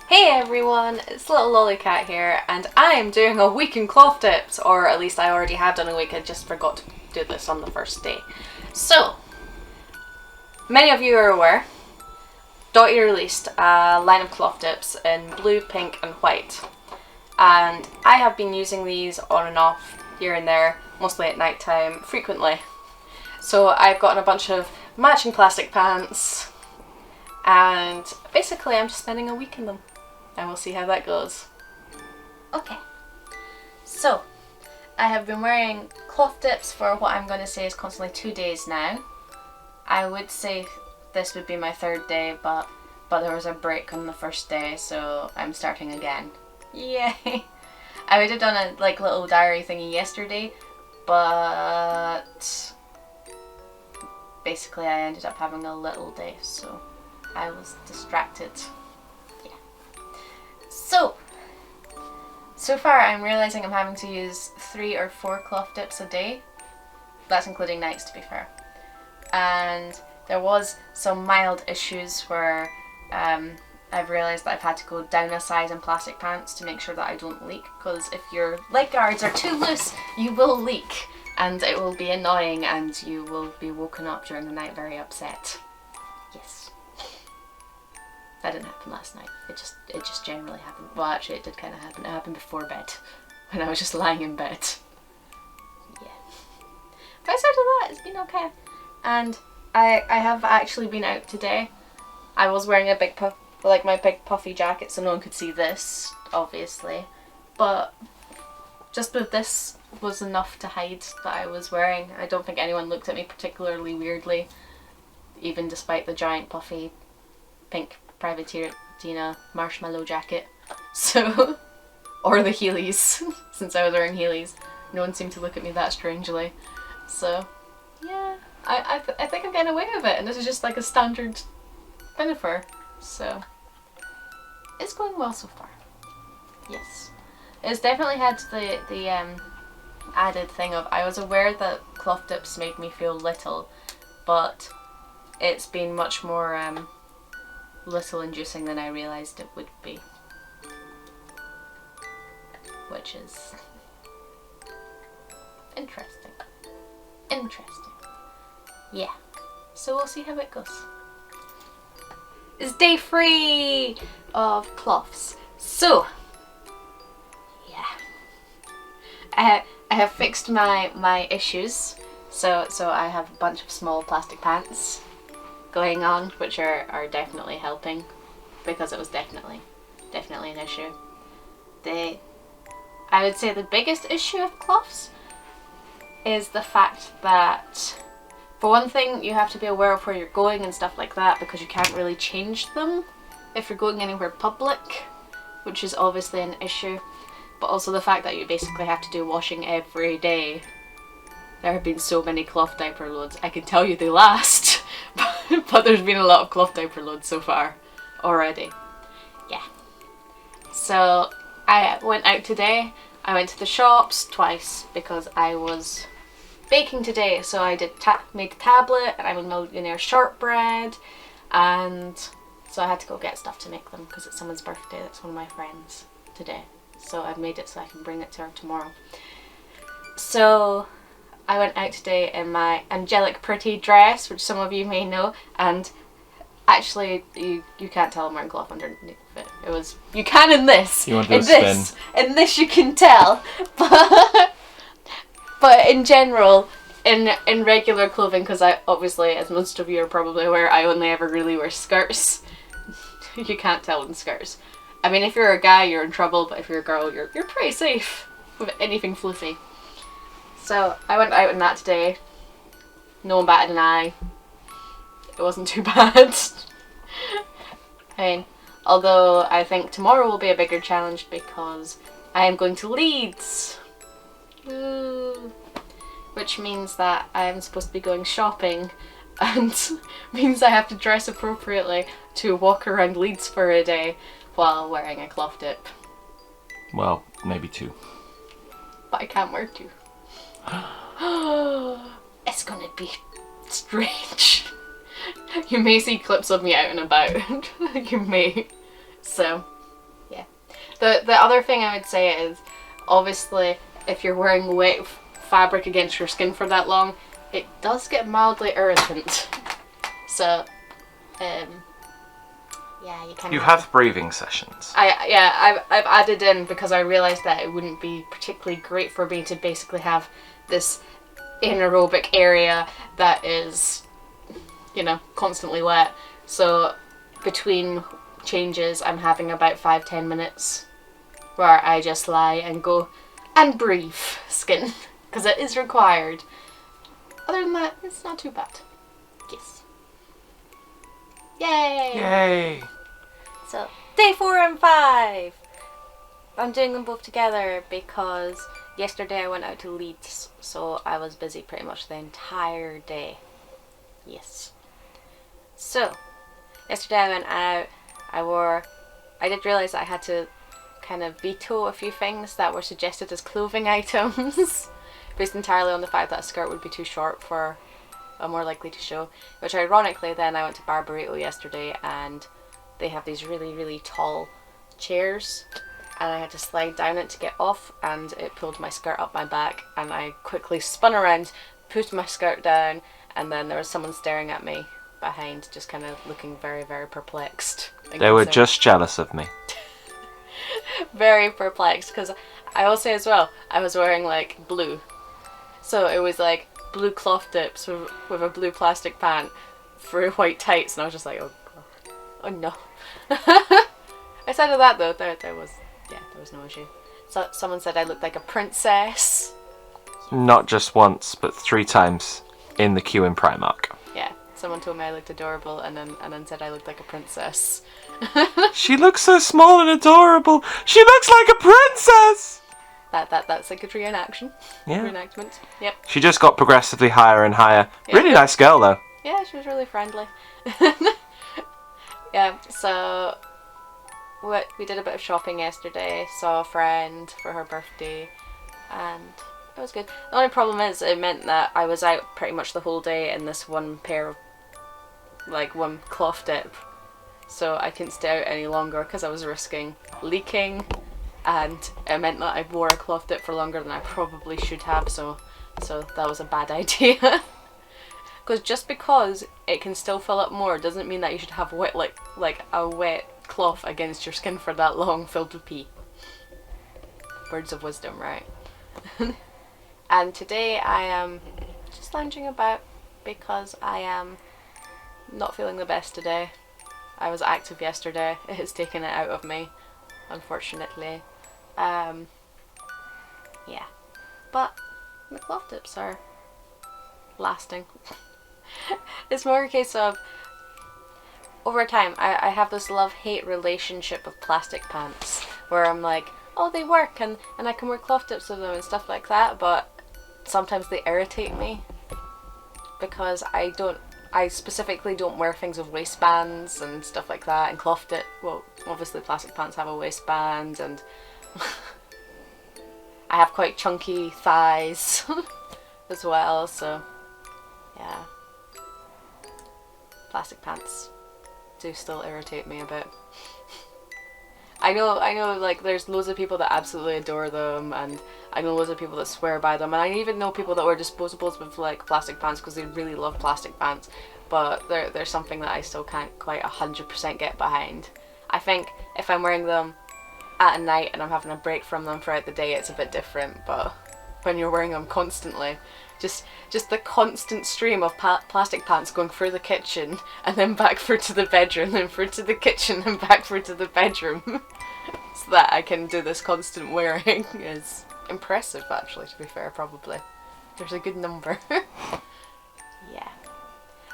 Hey everyone, it's Littlelolikat here, and I am doing a week in cloth dips, or at least I already have done a week, I just forgot to do this on the first day. So, many of you are aware, Dotty released a line of cloth dips in blue, pink and white, and I have been using these on and off, here and there, mostly at night time, frequently. So I've gotten a bunch of matching plastic pants, and basically I'm just spending a week in them. And we'll see how that goes. Okay, so I have been wearing cloth dips for what I'm going to say is constantly 2 days now. I would say this would be my third day, but there was a break on the first day, so I'm starting again. Yay! I would have done a little diary thingy yesterday, but basically I ended up having a little day, so I was distracted. So far I'm realising I'm having to use 3 or 4 cloth dips a day. That's including nights, to be fair. And there was some mild issues where I've realised that I've had to go down a size in plastic pants to make sure that I don't leak, because if your leg guards are too loose, you will leak and it will be annoying and you will be woken up during the night very upset. Yes. That didn't happen last night. It just generally happened. Well, actually, it did kind of happen. It happened before bed, when I was just lying in bed. Yeah. But aside of that, it's been okay. And I have actually been out today. I was wearing a big my big puffy jacket, so no one could see this, obviously. But just with this was enough to hide that I was wearing. I don't think anyone looked at me particularly weirdly, even despite the giant puffy pink Privateer Dina marshmallow jacket. So, or the Heelys, since I was wearing Heelys. No one seemed to look at me that strangely. So, yeah, I think I'm getting away with it, and this is just like a standard pinafore. So, it's going well so far. Yes. It's definitely had the added thing of, I was aware that cloth dips made me feel little, but it's been much more little inducing than I realised it would be, which is interesting. Yeah, so we'll see how it goes. It's day 3 of cloths, so yeah, I have fixed my issues, so I have a bunch of small plastic pants going on, which are definitely helping, because it was definitely an issue. I would say the biggest issue of cloths is the fact that, for one thing, you have to be aware of where you're going and stuff like that, because you can't really change them if you're going anywhere public, which is obviously an issue. But also the fact that you basically have to do washing every day. There have been so many cloth diaper loads. I can tell you they last, but there's been a lot of cloth diaper loads so far already. Yeah. So I went out today. I went to the shops twice because I was baking today. So I made the tablet, and I'm a millionaire shortbread, and so I had to go get stuff to make them because it's someone's birthday. That's one of my friends today. So I've made it so I can bring it to her tomorrow. So I went out today in my angelic pretty dress, which some of you may know, and actually you can't tell I'm wearing cloth underneath it. It was, you can in this. You want to spin? In this you can tell, but in general, in regular clothing, because I obviously, as most of you are probably aware, I only ever really wear skirts. You can't tell in skirts. I mean, if you're a guy, you're in trouble, but if you're a girl, you're pretty safe with anything fluffy. So I went out in that today. No one batted an eye. It wasn't too bad. I mean, although I think tomorrow will be a bigger challenge because I am going to Leeds. Woo. Which means that I'm supposed to be going shopping, and means I have to dress appropriately to walk around Leeds for a day while wearing a cloth dip. Well, maybe 2. But I can't wear 2. It's gonna be strange. You may see clips of me out and about. You may. So, The other thing I would say is, obviously, if you're wearing wet fabric against your skin for that long, it does get mildly irritant. So, yeah, you can. You have breathing sessions. I've added in because I realised that it wouldn't be particularly great for me to basically have this anaerobic area that is, constantly wet. So between changes, I'm having about 5-10 minutes where I just lie and go and breathe skin because it is required. Other than that, it's not too bad. Yes. Yay! Yay! So, day 4 and 5! I'm doing them both together because yesterday I went out to Leeds, so I was busy pretty much the entire day. Yes. So, yesterday I went out, I did realise that I had to kind of veto a few things that were suggested as clothing items, based entirely on the fact that a skirt would be too short for a more likely to show, which ironically then I went to Barbarito yesterday and they have these really, really tall chairs and I had to slide down it to get off and it pulled my skirt up my back and I quickly spun around, put my skirt down, and then there was someone staring at me behind, just kind of looking very, very perplexed. They were just jealous of me. Very perplexed, because I will say as well, I was wearing like blue. So it was like blue cloth dips with a blue plastic pant through white tights, and I was just like, oh god, oh no. Outside of that though, there was no issue. So someone said I looked like a princess. Not just once, but 3 times in the queue in Primark. Yeah, someone told me I looked adorable and then said I looked like a princess. She looks so small and adorable. She looks like a princess! That's a good reenaction. Yeah. Reenactment. Yep. She just got progressively higher and higher. Yeah. Really nice girl though. Yeah, she was really friendly. Yeah, so we did a bit of shopping yesterday, saw a friend for her birthday, and it was good. The only problem is it meant that I was out pretty much the whole day in this one pair of, one cloth dip. So I couldn't stay out any longer because I was risking leaking, and it meant that I wore a cloth dip for longer than I probably should have, so that was a bad idea. Because just because it can still fill up more doesn't mean that you should have wet like a wet cloth against your skin for that long filled with pee. Words of wisdom, right? And today I am just lounging about because I am not feeling the best today. I was active yesterday. It has taken it out of me, unfortunately. Yeah. But the cloth dips are lasting. It's more a case of, over time, I have this love-hate relationship with plastic pants, where I'm like, oh, they work, and I can wear cloth dips with them and stuff like that, but sometimes they irritate me, because I specifically don't wear things with waistbands and stuff like that, and cloth dip, well, obviously plastic pants have a waistband, and I have quite chunky thighs as well, so yeah. Plastic pants do still irritate me a bit. I know, like, there's loads of people that absolutely adore them, and I know loads of people that swear by them, and I even know people that wear disposables with, like, plastic pants because they really love plastic pants, but there's something that I still can't quite 100% get behind. I think if I'm wearing them at night and I'm having a break from them throughout the day, it's a bit different, but when you're wearing them constantly, just the constant stream of plastic pants going through the kitchen and then back through to the bedroom, then through to the kitchen and back through to the bedroom, so that I can do this constant wearing is impressive, actually, to be fair, probably. There's a good number. Yeah.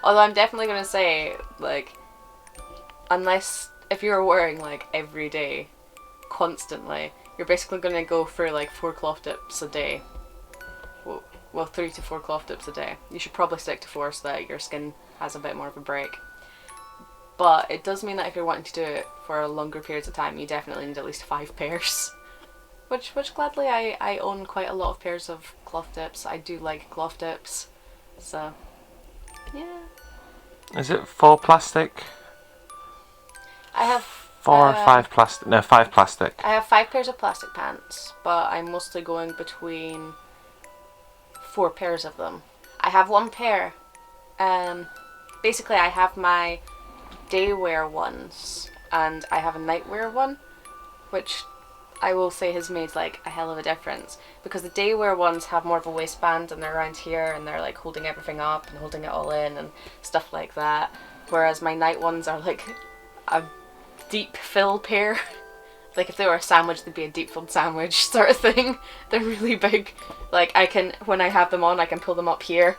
Although I'm definitely going to say, like, if you're wearing, like, every day, constantly, you're basically going to go through, like, 4 cloth dips a day. Well, 3 to 4 cloth dips a day. You should probably stick to 4 so that your skin has a bit more of a break. But it does mean that if you're wanting to do it for longer periods of time, you definitely need at least 5 pairs. Which gladly I own quite a lot of pairs of cloth dips. I do like cloth dips. So, yeah. Is it full plastic? I have 4 or 5 plastic? No, 5 plastic. I have 5 pairs of plastic pants, but I'm mostly going between 4 pairs of them. I have 1 pair. Basically, I have my day wear ones, and I have a night wear one, which I will say has made like a hell of a difference, because the day wear ones have more of a waistband and they're around here and they're like holding everything up and holding it all in and stuff like that, whereas my night ones are like a deep fill pair. Like if they were a sandwich, they'd be a deep filled sandwich sort of thing. They're really big. Like I can, when I have them on, I can pull them up here.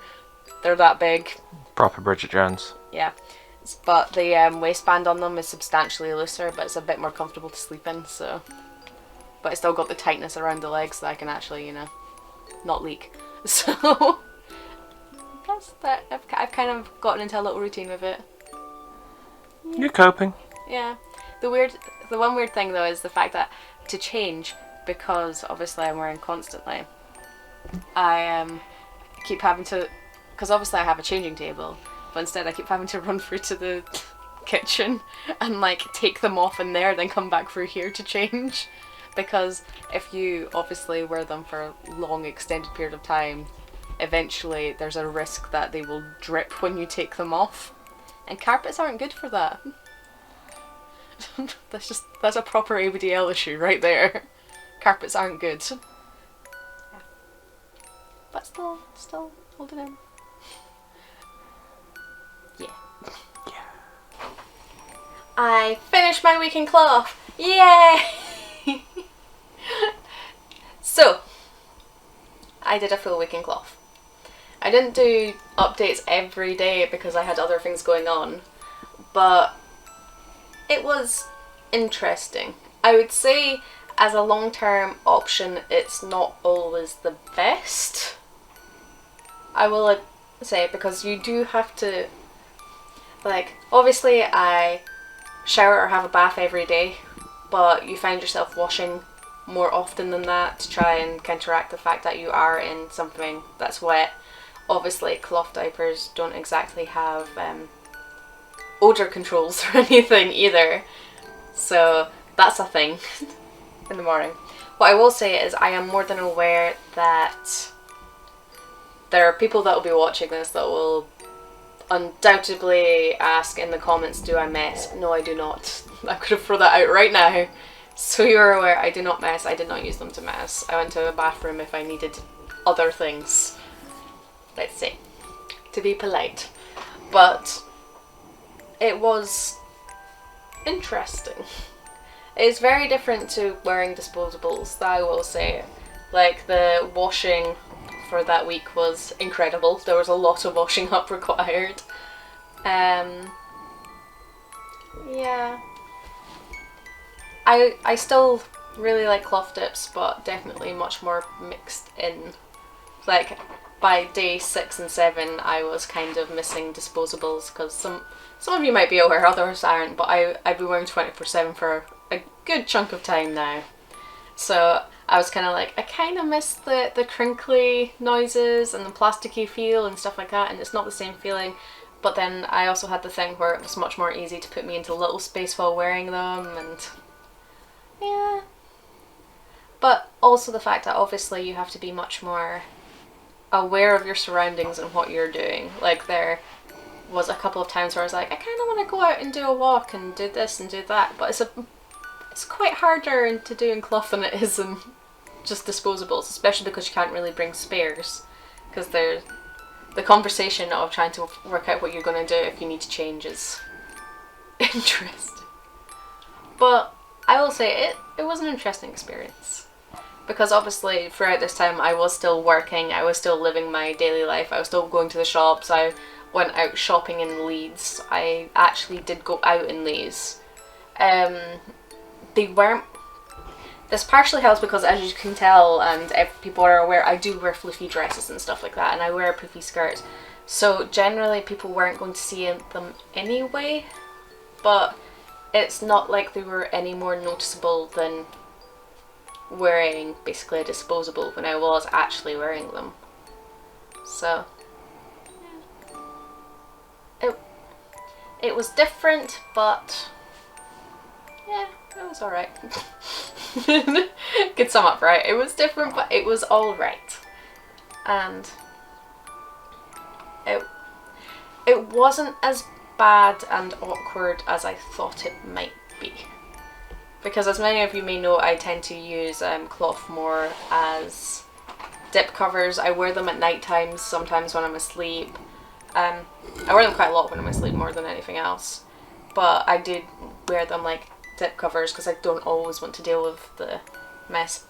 They're that big. Proper Bridget Jones. Yeah. But the waistband on them is substantially looser, but it's a bit more comfortable to sleep in, so. But it's still got the tightness around the legs that I can actually, you know, not leak. So that's that. I've kind of gotten into a little routine with it. You're coping. Yeah. The one weird thing though is the fact that to change, because obviously I'm wearing constantly, I keep having to, because obviously I have a changing table, but instead I keep having to run through to the kitchen and like take them off in there, then come back through here to change. Because if you obviously wear them for a long extended period of time, eventually there's a risk that they will drip when you take them off. And carpets aren't good for that. That's a proper ABDL issue right there. Carpets aren't good. Yeah. But still holding in. Yeah. I finished my week in cloth. Yay! So, I did a full week in cloth. I didn't do updates every day because I had other things going on, but it was interesting. I would say as a long-term option, it's not always the best. I will say, because you do have to, like, obviously I shower or have a bath every day, but you find yourself washing more often than that to try and counteract the fact that you are in something that's wet. Obviously cloth diapers don't exactly have odour controls or anything either, so that's a thing in the morning. What I will say is I am more than aware that there are people that will be watching this that will undoubtedly ask in the comments, do I mess? No, I do not. I'm going to throw that out right now. So you're aware, I do not mess. I did not use them to mess. I went to a bathroom if I needed other things. Let's say, to be polite. But it was interesting. It's very different to wearing disposables, that I will say. Like, the washing for that week was incredible. There was a lot of washing up required. Yeah. I still really like cloth dips, but definitely much more mixed in. Like, by day 6 and 7, I was kind of missing disposables, because some of you might be aware, others aren't, but I've been wearing 24/7 for a good chunk of time now. So I was kind of like, I kind of miss the crinkly noises and the plasticky feel and stuff like that, and it's not the same feeling. But then I also had the thing where it was much more easy to put me into little space while wearing them, and yeah. But also the fact that obviously you have to be much more aware of your surroundings and what you're doing. Like, there was a couple of times where I was like, I kind of want to go out and do a walk and do this and do that, but it's quite harder to do in cloth than it is in just disposables, especially because you can't really bring spares, because there's the conversation of trying to work out what you're going to do if you need to change is interesting. But I will say it was an interesting experience, because obviously throughout this time I was still working, I was still living my daily life, I was still going to the shops, I went out shopping in Leeds. I actually did go out in Leeds. They weren't... This partially helps because, as you can tell, and if people are aware, I do wear floofy dresses and stuff like that, and I wear a poofy skirt. So generally people weren't going to see them anyway, but it's not like they were any more noticeable than wearing basically a disposable when I was actually wearing them. So it was different, but yeah, it was alright. Could sum up right. It was different, but it was alright. And it wasn't as bad and awkward as I thought it might be. Because as many of you may know, I tend to use cloth more as dip covers. I wear them at night times, sometimes when I'm asleep. I wear them quite a lot when I'm asleep, more than anything else. But I do wear them like dip covers because I don't always want to deal with the mess.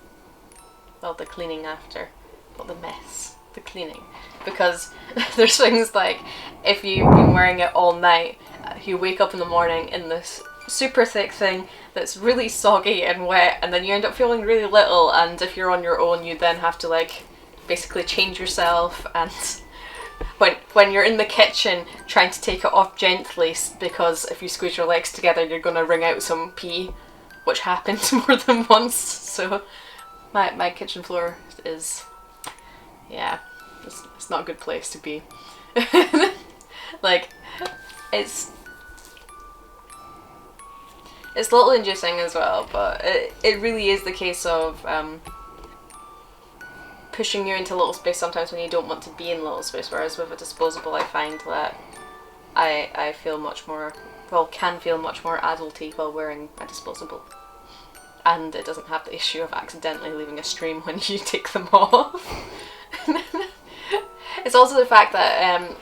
Well, the cleaning after. Not the mess. The cleaning. Because there's things like, if you've been wearing it all night, you wake up in the morning in this super thick thing that's really soggy and wet, and then you end up feeling really little, and if you're on your own you then have to like basically change yourself, and when you're in the kitchen trying to take it off gently, because if you squeeze your legs together you're gonna wring out some pee, which happened more than once. So my kitchen floor is, yeah, it's not a good place to be. Like, it's a little inducing as well, but it really is the case of pushing you into little space sometimes when you don't want to be in little space, whereas with a disposable I find that I feel much more, well, can feel much more adulty while wearing a disposable. And it doesn't have the issue of accidentally leaving a stream when you take them off. It's also the fact that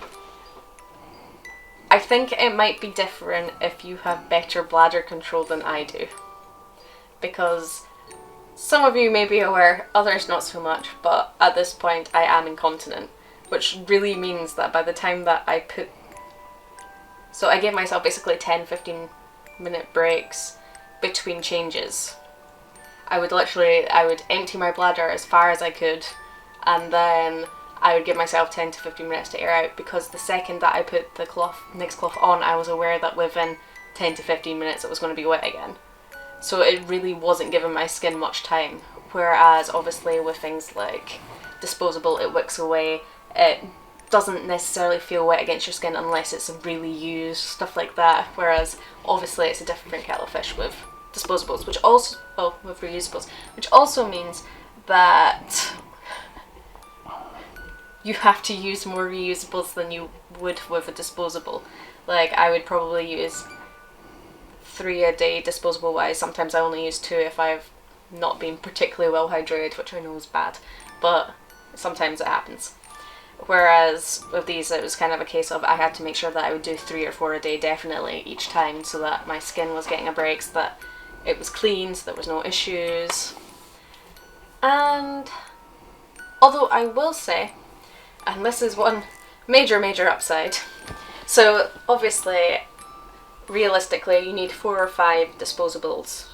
I think it might be different if you have better bladder control than I do. Because some of you may be aware, others not so much, but at this point I am incontinent. Which really means that by the time that I put... So I gave myself basically 10-15 minute breaks between changes. I would empty my bladder as far as I could, and then I would give myself 10 to 15 minutes to air out, because the second that I put the next cloth on, I was aware that within 10 to 15 minutes it was going to be wet again. So it really wasn't giving my skin much time. Whereas obviously with things like disposable, it wicks away. It doesn't necessarily feel wet against your skin unless it's really used, stuff like that. Whereas obviously it's a different kettle of fish with disposables, which also, well, with reusables, which also means that you have to use more reusables than you would with a disposable. Like, I would probably use 3 a day disposable wise. Sometimes I only use 2 if I've not been particularly well hydrated, which I know is bad, but sometimes it happens. Whereas with these it was kind of a case of I had to make sure that I would do 3 or 4 a day definitely each time, so that my skin was getting a break, so that it was clean, so there was no issues. And although I will say, and this is one major upside, so obviously realistically you need 4 or 5 disposables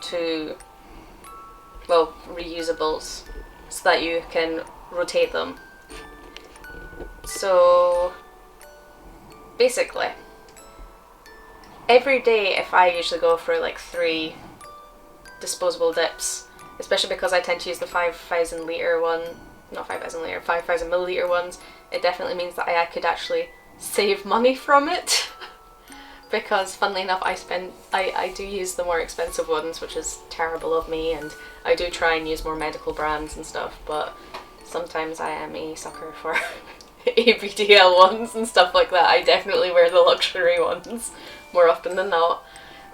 to, well, reusables, so that you can rotate them. So basically every day, if I usually go for like 3 disposable dips, especially because I tend to use the 5,000 litre one, not 5,000 litre, 5,000 milliliter ones, it definitely means that I could actually save money from it. Because funnily enough, I do use the more expensive ones, which is terrible of me, and I do try and use more medical brands and stuff, but sometimes I am a sucker for ABDL ones and stuff like that. I definitely wear the luxury ones more often than not,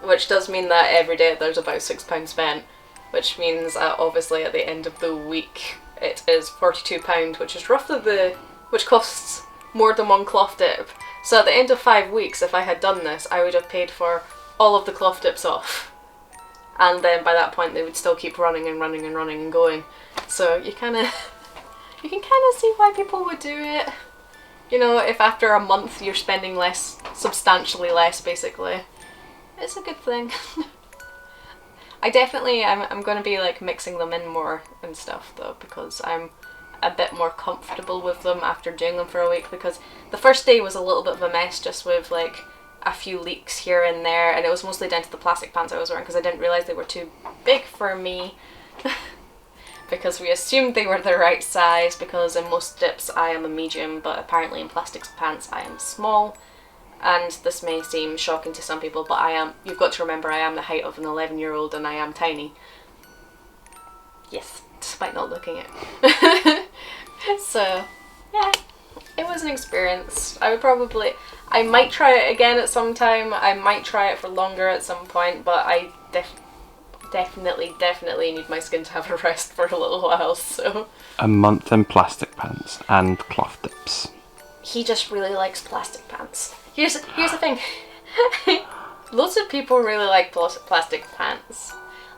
which does mean that every day there's about £6 spent, which means obviously at the end of the week it is £42, which is roughly which costs more than 1 cloth dip. So at the end of 5 weeks, if I had done this, I would have paid for all of the cloth dips off. And then by that point they would still keep running and running and running and going. So you can kind of see why people would do it. You know, if after a month you're spending less, substantially less basically, it's a good thing. I'm going to be like mixing them in more and stuff though, because I'm a bit more comfortable with them after doing them for a week, because the first day was a little bit of a mess, just with like a few leaks here and there, and it was mostly down to the plastic pants I was wearing because I didn't realise they were too big for me. Because we assumed they were the right size, because in most dips I am a medium, but apparently in plastic pants I am small. And this may seem shocking to some people, but you've got to remember I am the height of an 11-year-old and I am tiny. Yes, despite not looking it. So, yeah, it was an experience. I might try it again at some time. I might try it for longer at some point, but I definitely need my skin to have a rest for a little while, so. A month in plastic pants and cloth dips. He just really likes plastic pants. Here's the thing. Loads of people really like plastic pants.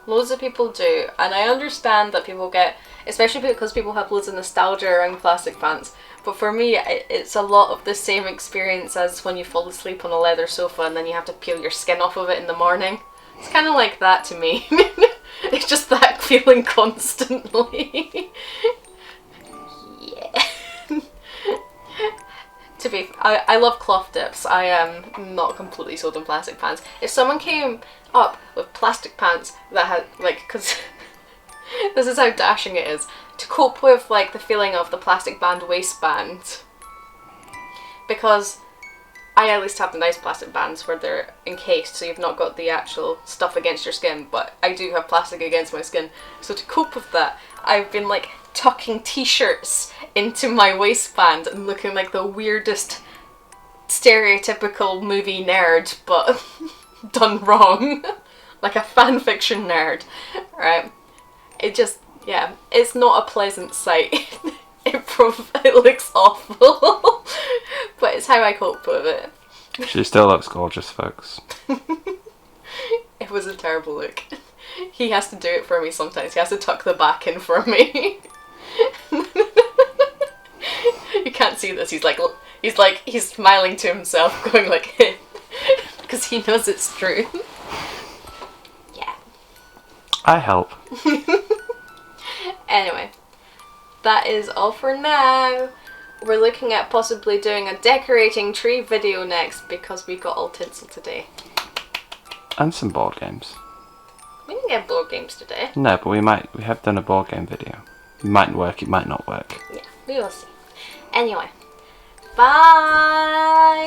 Loads of people do, and I understand that people get, especially because people have loads of nostalgia around plastic pants, but for me it's a lot of the same experience as when you fall asleep on a leather sofa and then you have to peel your skin off of it in the morning. It's kind of like that to me. It's just that feeling constantly. Yeah. I love cloth dips. I am not completely sold on plastic pants. If someone came up with plastic pants that had, like, because this is how dashing it is, to cope with, like, the feeling of the plastic band waistband, because I at least have the nice plastic bands where they're encased, so you've not got the actual stuff against your skin, but I do have plastic against my skin. So to cope with that, I've been, like, tucking t-shirts into my waistband and looking like the weirdest stereotypical movie nerd, but done wrong. Like a fanfiction nerd, right? It just, yeah, it's not a pleasant sight. It looks awful, but it's how I cope with it. She still looks gorgeous, folks. It was a terrible look. He has to do it for me sometimes. He has to tuck the back in for me. You can't see this. He's smiling to himself, going like, because he knows it's true. Yeah. I help. Anyway, that is all for now. We're looking at possibly doing a decorating tree video next because we got all tinsel today. And some board games. We didn't get board games today. No, but we have done a board game video. It might work, it might not work. Yeah, we will see. Anyway, bye!